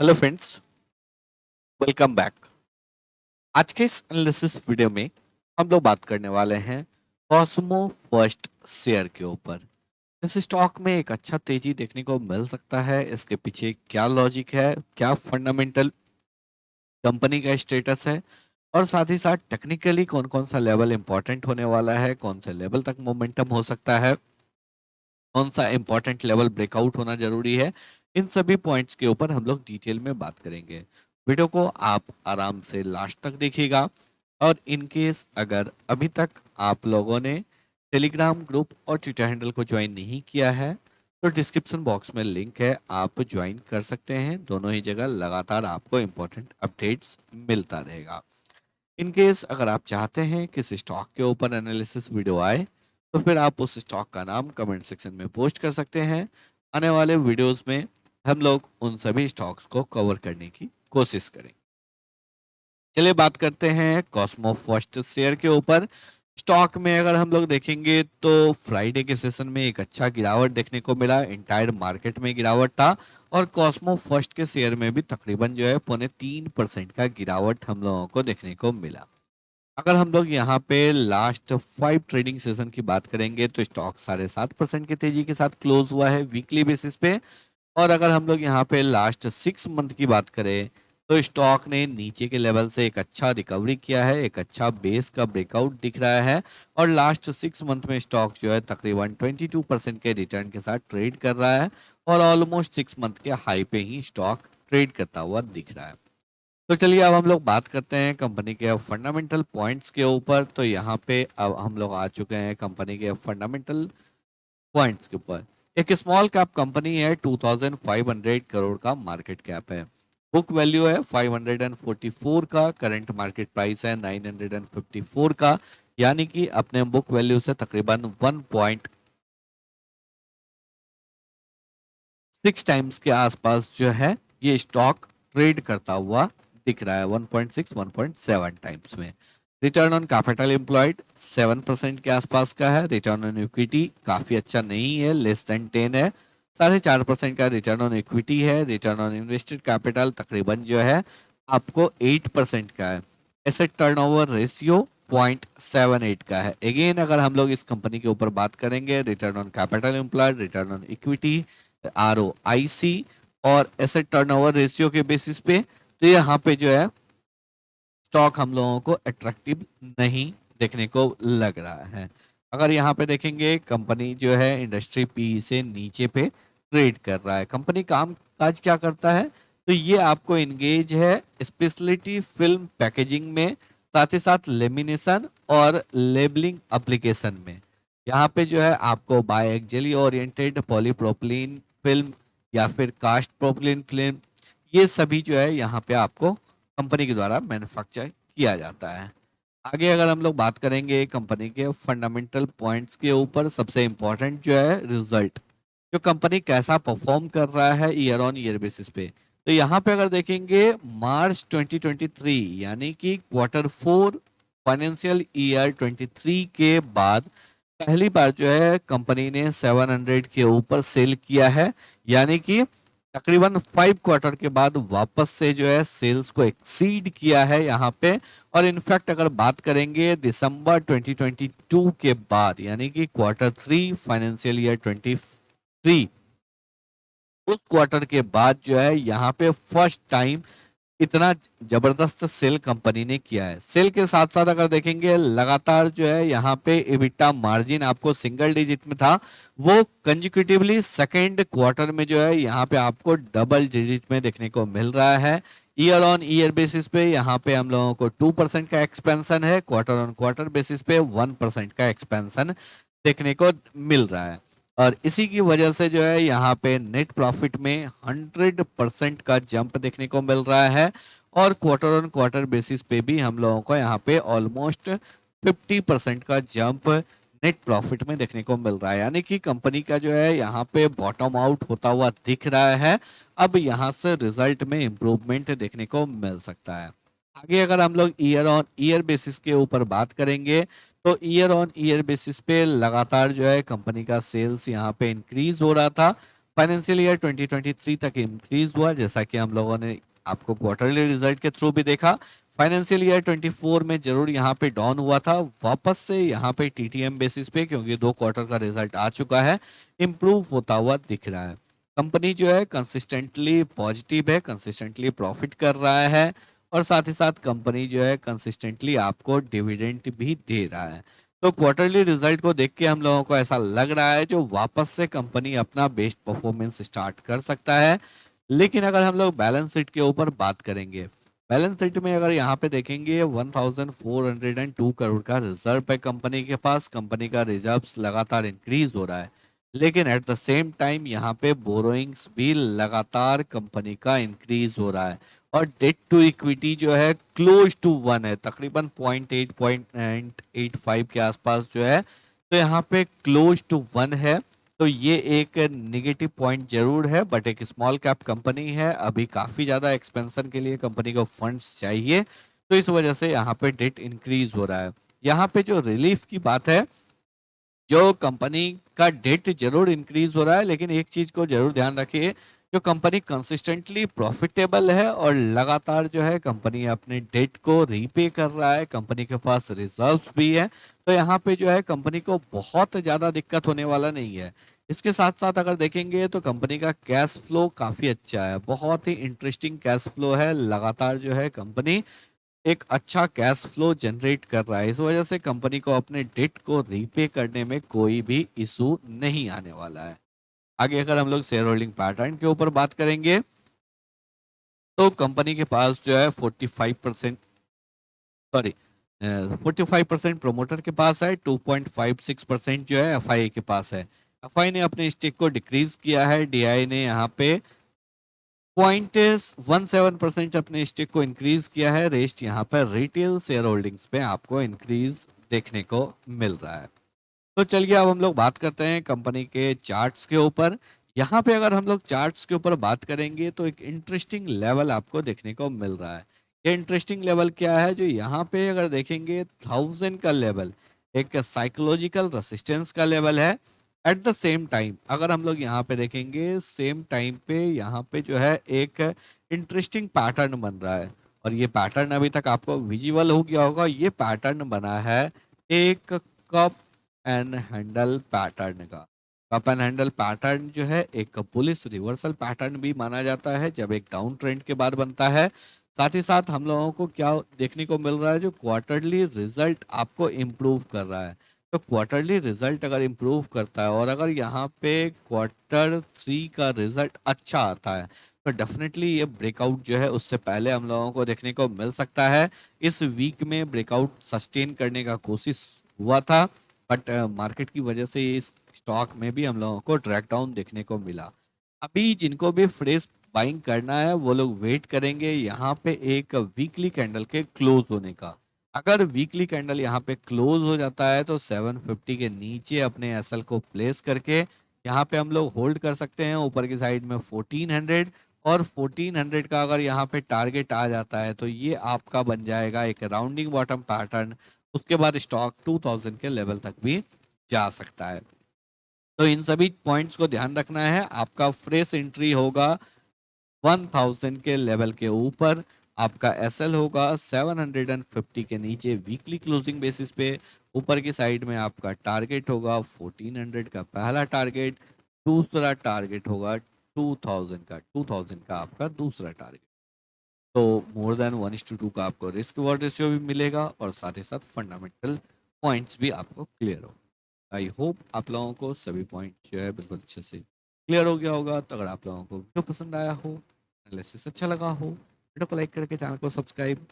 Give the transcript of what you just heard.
Hello friends, welcome back. आज के इस एनालिसिस वीडियो में हम लोग बात करने वाले हैं कॉस्मो फर्स्ट शेयर के ऊपर। इस स्टॉक में एक अच्छा तेजी देखने को मिल सकता है। इसके पीछे क्या लॉजिक है, क्या फंडामेंटल कंपनी का स्टेटस है, और साथ ही साथ टेक्निकली कौन कौन सा लेवल इंपॉर्टेंट होने वाला है, कौन से लेवल तक मोमेंटम हो सकता है, कौन सा इंपॉर्टेंट लेवल ब्रेकआउट होना जरूरी है। इन सभी पॉइंट्स के ऊपर हम लोग डिटेल में बात करेंगे। वीडियो को आप आराम से लास्ट तक देखिएगा। और इन केस अगर अभी तक आप लोगों ने टेलीग्राम ग्रुप और ट्विटर हैंडल को ज्वाइन नहीं किया है तो डिस्क्रिप्शन बॉक्स में लिंक है, आप ज्वाइन कर सकते हैं। दोनों ही जगह लगातार आपको इंपॉर्टेंट अपडेट्स मिलता रहेगा। इन केस अगर आप चाहते हैं कि इस स्टॉक के ऊपर एनालिसिस वीडियो आए तो फिर आप उस स्टॉक का नाम कमेंट सेक्शन में पोस्ट कर सकते हैं। आने वाले वीडियोस में हम लोग उन सभी स्टॉक्स को कवर करने की कोशिश करेंगे। चलिए बात करते हैं कॉस्मो फर्स्ट शेयर के ऊपर। स्टॉक में अगर हम लोग देखेंगे तो फ्राइडे के सेशन में एक अच्छा गिरावट देखने को मिला। इंटायर मार्केट में गिरावट था और कॉस्मो फर्स्ट के शेयर में भी तकरीबन जो है 0.3% का गिरावट हम लोगों को देखने को मिला। अगर हम लोग यहाँ पे लास्ट 5 ट्रेडिंग सेशन की बात करेंगे तो स्टॉक 7.5% की तेजी के साथ क्लोज हुआ है वीकली बेसिस पे। और अगर हम लोग यहाँ पे लास्ट 6 मंथ की बात करें तो स्टॉक ने नीचे के लेवल से एक अच्छा रिकवरी किया है, एक अच्छा बेस का ब्रेकआउट दिख रहा है। और लास्ट 6 मंथ में स्टॉक जो है तकरीबन 22% के रिटर्न के साथ ट्रेड कर रहा है। और ऑलमोस्ट 6 मंथ के हाई पे ही स्टॉक ट्रेड करता हुआ दिख रहा है। तो चलिए अब हम लोग बात करते हैं कंपनी के फंडामेंटल पॉइंट्स के ऊपर। तो यहाँ पे अब हम लोग आ चुके हैं कंपनी के फंडामेंटल पॉइंट्स के ऊपर। एक स्मॉल कैप कंपनी है, 2500 करोड़ का मार्केट कैप है, बुक वैल्यू है 544 का, करंट मार्केट प्राइस है 954 का। यानी कि अपने बुक वैल्यू से तकरीबन 1.6 टाइम्स के आसपास जो है ये स्टॉक ट्रेड करता हुआ दिख रहा है, 1.6 1.7 टाइम्स में। रिटर्न ऑन कैपिटल एम्प्लॉयड 7% के आसपास का है। रिटर्न ऑन इक्विटी काफी अच्छा नहीं है, लेस देन 10 है। 4.5% का रिटर्न ऑन इक्विटी है। रिटर्न ऑन इन्वेस्टेड कैपिटल तकरीबन जो है आपको 8% का है। एसेट टर्नओवर रेशियो 0.78 का है। अगेन अगर हम लोग इस कंपनी के ऊपर बात करेंगे, return on capital employed, return on equity, ROIC और एसेट टर्नओवर रेशियो के बेसिस पे तो यहाँ पे जो है स्टॉक हम लोगों को अट्रैक्टिव नहीं देखने को लग रहा है। अगर यहाँ पे देखेंगे कंपनी जो है इंडस्ट्री पी से नीचे पे ट्रेड कर रहा है। कंपनी काम काज क्या करता है तो ये आपको इंगेज है स्पेशलिटी फिल्म पैकेजिंग में, साथ ही साथ लेमिनेशन और लेबलिंग एप्लीकेशन में। यहाँ पे जो है आपको बाय एक्जेली ओरिएंटेड पॉलीप्रोपिलीन फिल्म या फिर कास्ट प्रोपिलीन फिल्म, ये सभी जो है यहाँ पे आपको कंपनी के द्वारा मैन्युफैक्चर किया जाता है। आगे अगर हम लोग बात करेंगे कंपनी के फंडामेंटल पॉइंट्स के ऊपर, सबसे इंपॉर्टेंट जो है रिजल्ट, जो कंपनी कैसा परफॉर्म कर रहा है ईयर ऑन ईयर बेसिस पे। तो यहाँ पे अगर देखेंगे मार्च 2023 यानी कि Q4 फाइनेंशियल ईयर 23 के बाद पहली बार जो है कंपनी ने 700 के ऊपर सेल किया है। यानी कि तकरीबन 5 क्वार्टर के बाद वापस से जो है सेल्स को एक्सीड किया है यहाँ पे। और इनफैक्ट अगर बात करेंगे दिसंबर 2022 के बाद यानी कि Q3 फाइनेंशियल ईयर 23, उस क्वार्टर के बाद जो है यहाँ पे फर्स्ट टाइम इतना जबरदस्त सेल कंपनी ने किया है। सेल के साथ साथ अगर देखेंगे लगातार जो है यहाँ पे EBITDA मार्जिन आपको सिंगल डिजिट में था, वो कंजिक्यूटिवली सेकेंड क्वार्टर में जो है यहाँ पे आपको डबल डिजिट में देखने को मिल रहा है। ईयर ऑन ईयर बेसिस पे यहाँ पे हम लोगों को 2% का एक्सपेंशन है, क्वार्टर ऑन क्वार्टर बेसिस पे 1% का एक्सपेंशन देखने को मिल रहा है। और इसी की वजह से जो है यहाँ पे नेट प्रॉफिट में 100% का जंप देखने को मिल रहा है। और क्वार्टर ऑन क्वार्टर बेसिस पे भी हम लोगों को यहाँ पे ऑलमोस्ट 50% का जंप नेट प्रॉफिट में देखने को मिल रहा है। यानी कि कंपनी का जो है यहाँ पे बॉटम आउट होता हुआ दिख रहा है। अब यहाँ से रिजल्ट में इंप्रूवमेंट देखने को मिल सकता है। आगे अगर हम लोग ईयर ऑन ईयर बेसिस के ऊपर बात करेंगे तो ईयर ऑन ईयर बेसिस पे लगातार जो है कंपनी का सेल्स यहाँ पे इंक्रीज हो रहा था। फाइनेंशियल ईयर 2023 तक इंक्रीज हुआ, जैसा कि हम लोगों ने आपको क्वार्टरली रिजल्ट के थ्रू भी देखा। फाइनेंशियल ईयर 24 में जरूर यहाँ पे डाउन हुआ था, वापस से यहाँ पे टीटीएम बेसिस पे, क्योंकि 2 क्वार्टर का रिजल्ट आ चुका है, इम्प्रूव होता हुआ दिख रहा है। कंपनी जो है कंसिस्टेंटली पॉजिटिव है, कंसिस्टेंटली प्रॉफिट कर रहा है, और साथ ही साथ कंपनी जो है कंसिस्टेंटली आपको डिविडेंड भी दे रहा है। तो क्वार्टरली रिजल्ट को देख के हम लोगों को ऐसा लग रहा है जो वापस से कंपनी अपना बेस्ट परफॉर्मेंस स्टार्ट कर सकता है। लेकिन अगर हम लोग बैलेंस शीट के ऊपर बात करेंगे, बैलेंस शीट में अगर यहाँ पे देखेंगे 1402 करोड़ का रिजर्व है कंपनी के पास, कंपनी का रिजर्व्स लगातार इंक्रीज हो रहा है। लेकिन एट द सेम टाइम यहाँ पे बोरोइंग्स भी लगातार कंपनी का इंक्रीज हो रहा है, और डेट टू इक्विटी जो है क्लोज टू 1 है, तकरीबन 0.85 के आसपास जो है। तो यहाँ पे क्लोज टू 1 है, तो ये एक निगेटिव पॉइंट जरूर है, बट एक स्मॉल कैप कंपनी है, अभी काफी ज्यादा एक्सपेंशन के लिए कंपनी को फंड्स चाहिए, तो इस वजह से यहाँ पे डेट इंक्रीज हो रहा है। यहाँ पे जो रिलीफ की बात है, जो कंपनी का डेट जरूर इंक्रीज हो रहा है, लेकिन एक चीज को जरूर ध्यान रखिए, जो कंपनी कंसिस्टेंटली प्रॉफिटेबल है और लगातार जो है कंपनी अपने डेट को रीपे कर रहा है, कंपनी के पास रिजर्व्स भी है, तो यहाँ पे जो है कंपनी को बहुत ज्यादा दिक्कत होने वाला नहीं है। इसके साथ साथ अगर देखेंगे तो कंपनी का कैश फ्लो काफी अच्छा है, बहुत ही इंटरेस्टिंग कैश फ्लो है, लगातार जो है कंपनी एक अच्छा कैश फ्लो जनरेट कर रहा है, इस वजह से कंपनी को अपने डेट को रीपे करने में कोई भी इशू नहीं आने वाला है। आगे अगर हम लोग शेयर होल्डिंग पैटर्न के ऊपर बात करेंगे, तो कंपनी के पास जो है 45%, सॉरी 45% प्रोमोटर के पास है, 2.56% जो है एफआई के पास है। एफआई ने अपने स्टेक को डिक्रीज किया है, डीआई ने यहाँ पे 0.17% अपने स्टेक को इंक्रीज किया है, रेस्ट यहाँ पर रिटेल शेयर होल्डिंग्स पे आपको इंक्रीज देखने को मिल रहा है। तो चलिए अब हम लोग बात करते हैं कंपनी के चार्ट्स के ऊपर। यहाँ पे अगर हम लोग चार्ट्स के ऊपर बात करेंगे तो एक इंटरेस्टिंग लेवल आपको देखने को मिल रहा है। ये इंटरेस्टिंग लेवल क्या है, जो यहाँ पे अगर देखेंगे 1000 का लेवल एक साइकोलॉजिकल रेसिस्टेंस का लेवल है। एट द सेम टाइम अगर हम लोग यहाँ पे देखेंगे, सेम टाइम पे यहाँ पे जो है एक इंटरेस्टिंग पैटर्न बन रहा है, और ये पैटर्न अभी तक आपको विजिबल हो गया होगा। ये पैटर्न बना है एक कप एंड हैंडल पैटर्न का। कप एंड हैंडल पैटर्न जो है एक बुलिश रिवर्सल पैटर्न भी माना जाता है, जब एक डाउन ट्रेंड के बाद बनता है। साथ ही साथ हम लोगों को क्या देखने को मिल रहा है, जो क्वार्टरली रिजल्ट आपको इम्प्रूव कर रहा है। तो क्वार्टरली रिजल्ट अगर इम्प्रूव करता है, और अगर यहाँ पे Q3 का रिजल्ट अच्छा आता है, तो डेफिनेटली ये ब्रेकआउट जो है उससे पहले हम लोगों को देखने को मिल सकता है। इस वीक में ब्रेकआउट सस्टेन करने का कोशिश हुआ था, बट मार्केट की वजह से इस स्टॉक में भी हम लोगों को ट्रैक डाउन देखने को मिला। अभी जिनको भी फ्रेश बाइंग करना है वो लोग वेट करेंगे यहाँ पे एक वीकली कैंडल के क्लोज होने का। अगर वीकली कैंडल यहाँ पे क्लोज हो जाता है तो 750 के नीचे अपने एसएल को प्लेस करके यहाँ पे हम लोग होल्ड कर सकते हैं। ऊपर की साइड में 1400, और 1400 का अगर यहाँ पे टारगेट आ जाता है तो ये आपका बन जाएगा एक राउंडिंग बॉटम पैटर्न। उसके बाद स्टॉक 2000 के लेवल तक भी जा सकता है। तो इन सभी पॉइंट्स को ध्यान रखना है। आपका फ्रेश एंट्री होगा 1000 के लेवल के ऊपर, आपका एसएल होगा 750 के नीचे वीकली क्लोजिंग बेसिस पे। ऊपर की साइड में आपका टारगेट होगा 1400 का पहला टारगेट, दूसरा टारगेट होगा 2000 का आपका दूसरा टारगेट। तो मोर देन 1:2 का आपको रिस्क रिवॉर्ड रेशियो भी मिलेगा, और साथ ही साथ फंडामेंटल पॉइंट्स भी आपको क्लियर हो। आई होप आप लोगों को सभी पॉइंट जो है बिल्कुल अच्छे से क्लियर हो गया होगा। तो अगर आप लोगों को वीडियो पसंद आया हो, एनालिसिस अच्छा लगा हो, वीडियो को लाइक करके चैनल को सब्सक्राइब